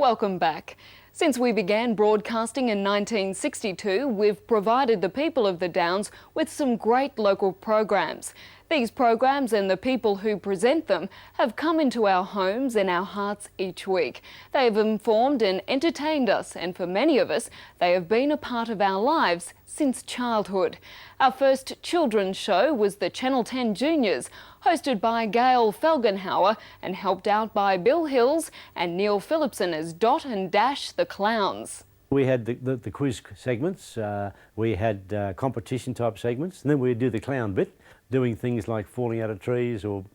Welcome back. Since we began broadcasting in 1962, we've provided the people of the Downs with some great local programs. These programs and the people who present them have come into our homes and our hearts each week. They have informed and entertained us, and for many of us, they have been a part of our lives since childhood. Our first children's show was the Channel 10 Juniors, hosted by Gail Felgenhauer and helped out by Bill Hills and Neil Phillipson as Dot and Dash the Clowns. We had the quiz segments, we had competition type segments, and then we'd do the clown bit, doing things like falling out of trees or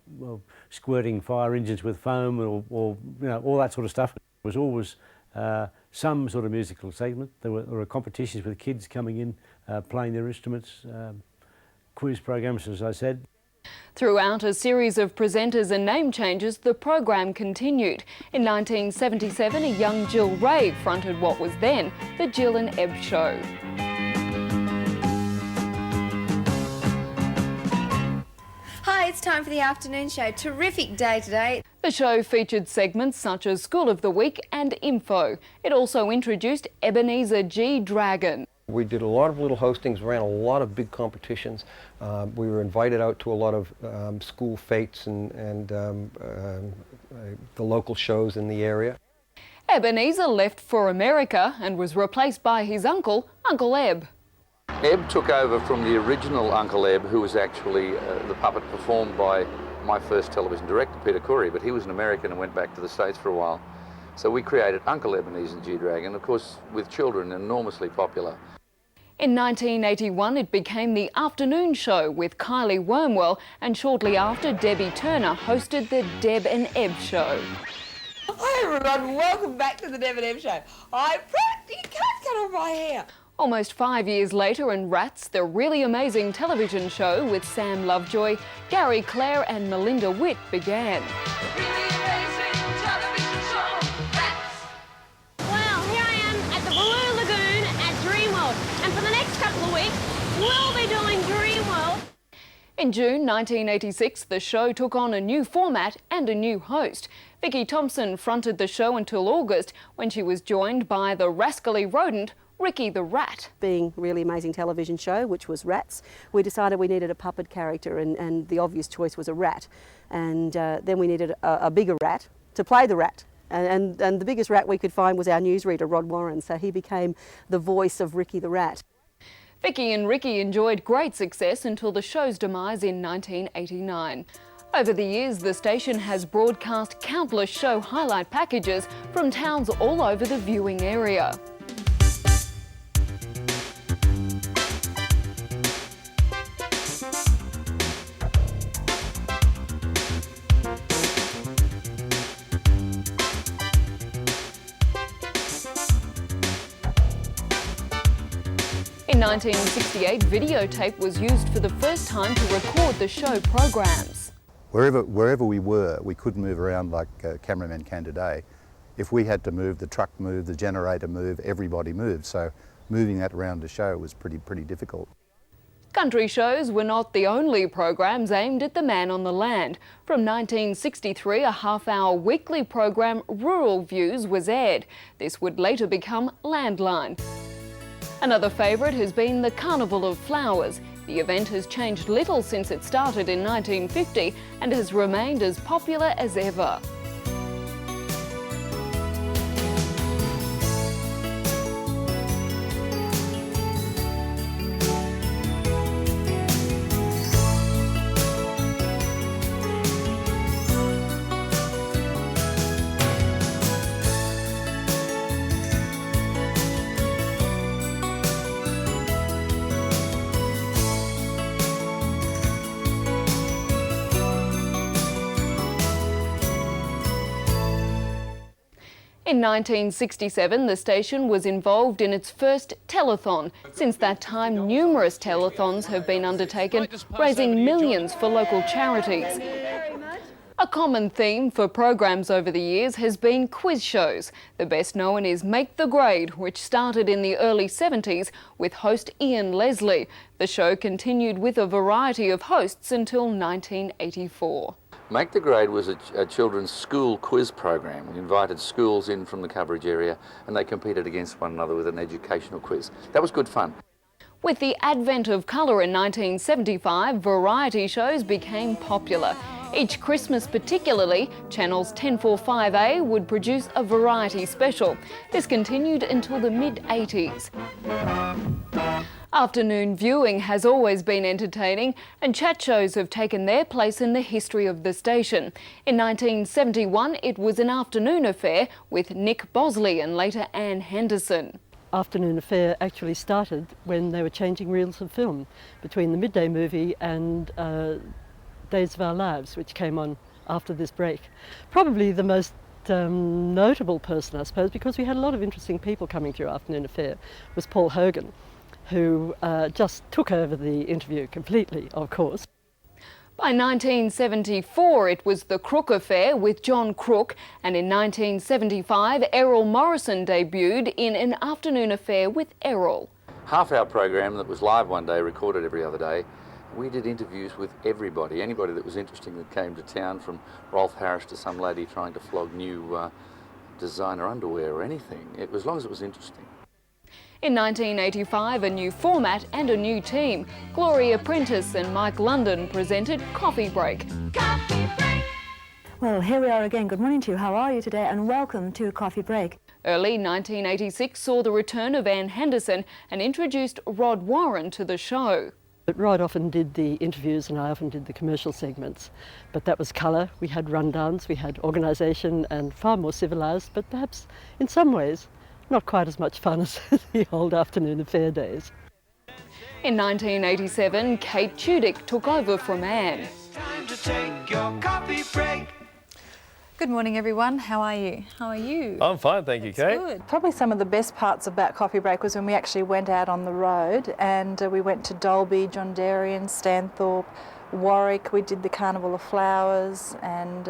squirting fire engines with foam or you know, all that sort of stuff. It was always some sort of musical segment. There were competitions with kids coming in, playing their instruments, quiz programs, as I said. Throughout a series of presenters and name changes, the program continued. In 1977, a young Jill Ray fronted what was then the Jill and Eb Show. Hi, it's time for the afternoon show. Terrific day today. The show featured segments such as School of the Week and Info. It also introduced Ebenezer G. Dragon. We did a lot of little hostings, ran a lot of big competitions. We were invited out to a lot of school fetes and the local shows in the area. Ebenezer left for America and was replaced by his uncle, Uncle Eb. Eb took over from the original Uncle Eb, who was actually the puppet performed by my first television director, Peter Curry, but he was an American and went back to the States for a while. So we created Uncle Ebenezer G. Dragon, of course, with children, enormously popular. In 1981, it became the afternoon show with Kylie Wormwell, and shortly after, Debbie Turner hosted the Deb and Eb Show. Hi everyone, welcome back to the Deb and Eb Show. You can't cut off my hair. Almost 5 years later, and Rats, the really amazing television show with Sam Lovejoy, Gary Clare and Melinda Witt began. We'll be doing Dreamworld. In June 1986, the show took on a new format and a new host. Vicky Thompson fronted the show until August, when she was joined by the rascally rodent, Ricky the Rat. Being a really amazing television show, which was Rats, we decided we needed a puppet character, and the obvious choice was a rat. And then we needed a bigger rat to play the rat. And the biggest rat we could find was our newsreader, Rod Warren, so he became the voice of Ricky the Rat. Vicky and Ricky enjoyed great success until the show's demise in 1989. Over the years, the station has broadcast countless show highlight packages from towns all over the viewing area. In 1968, videotape was used for the first time to record the show programs. Wherever we were, we couldn't move around like cameramen can today. If we had to move, the truck moved, the generator moved, everybody moved. So moving that around the show was pretty difficult. Country shows were not the only programs aimed at the man on the land. From 1963, a half-hour weekly program, Rural Views, was aired. This would later become Landline. Another favourite has been the Carnival of Flowers. The event has changed little since it started in 1950 and has remained as popular as ever. In 1967, the station was involved in its first telethon. Since that time, numerous telethons have been undertaken, raising millions for local charities. A common theme for programs over the years has been quiz shows. The best known is Make the Grade, which started in the early 70s with host Ian Leslie. The show continued with a variety of hosts until 1984. Make the Grade was a children's school quiz program. We invited schools in from the coverage area and they competed against one another with an educational quiz. That was good fun. With the advent of colour in 1975, variety shows became popular. Each Christmas particularly, Channel's 1045A would produce a variety special. This continued until the mid-80s. Afternoon viewing has always been entertaining and chat shows have taken their place in the history of the station. In 1971 it was an afternoon affair with Nick Bosley and later Anne Henderson. Afternoon affair actually started when they were changing reels of film between the midday movie and Days of Our Lives, which came on after this break. Probably the most notable person, I suppose, because we had a lot of interesting people coming through Afternoon Affair, was Paul Hogan, who just took over the interview completely, of course. By 1974 it was the Crook Affair with John Crook, and in 1975 Errol Morrison debuted in an afternoon affair with Errol. Half-hour program that was live one day, recorded every other day. We did interviews with everybody, anybody that was interesting that came to town, from Rolf Harris to some lady trying to flog new designer underwear or anything, as long as it was interesting. In 1985, a new format and a new team. Gloria Prentice and Mike London presented Coffee Break. Coffee Break. Well, here we are again. Good morning to you. How are you today? And welcome to Coffee Break. Early 1986 saw the return of Anne Henderson and introduced Rod Warren to the show. Rod often did the interviews and I often did the commercial segments, but that was colour. We had rundowns, we had organisation and far more civilised, but perhaps in some ways not quite as much fun as the old afternoon affair days. In 1987, Kate Tudyk took over from Anne. Time to take your coffee break. Good morning, everyone. How are you? How are you? I'm fine, thank you, Kate. Good. Probably some of the best parts about Coffee Break was when we actually went out on the road, and we went to Dalby, John Darien, Stanthorpe, Warwick. We did the Carnival of Flowers and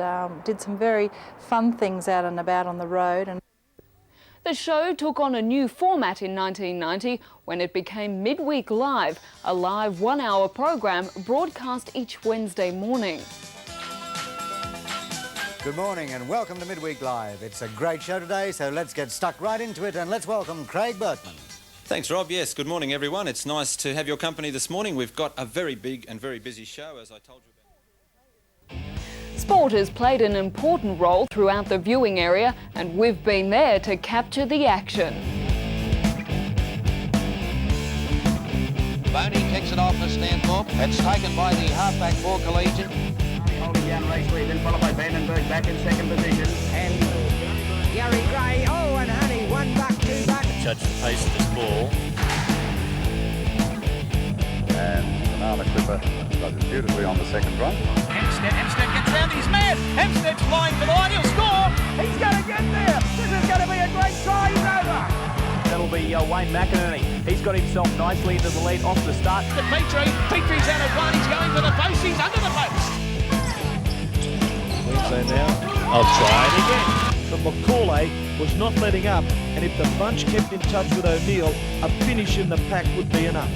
did some very fun things out and about on the road. And the show took on a new format in 1990 when it became Midweek Live, a live one-hour program broadcast each Wednesday morning. Good morning and welcome to Midweek Live. It's a great show today, so let's get stuck right into it and let's welcome Craig Bertman. Thanks, Rob. Yes, good morning, everyone. It's nice to have your company this morning. We've got a very big and very busy show, as I told you about. Sport has played an important role throughout the viewing area, and we've been there to capture the action. Boney kicks it off for Stanthorpe. It's taken by the halfback for Collegiate. Holding down Raceway, then followed by Vandenberg back in second position. And Gary Gray, oh, and Honey, $1, $2. Judge the pace of this ball. And Banana Clipper does it beautifully on the second run. Hempstead gets round his man. Hempstead's flying for the line. He'll score. He's going to get there. This is going to be a great try. He's over. That'll be Wayne McInerney. He's got himself nicely into the lead off the start. To Petrie. Petrie's out of one. He's going for the post. He's under the post. Queensland now. I'll try it again. But Macaulay was not letting up, and if the bunch kept in touch with O'Neill, a finish in the pack would be enough.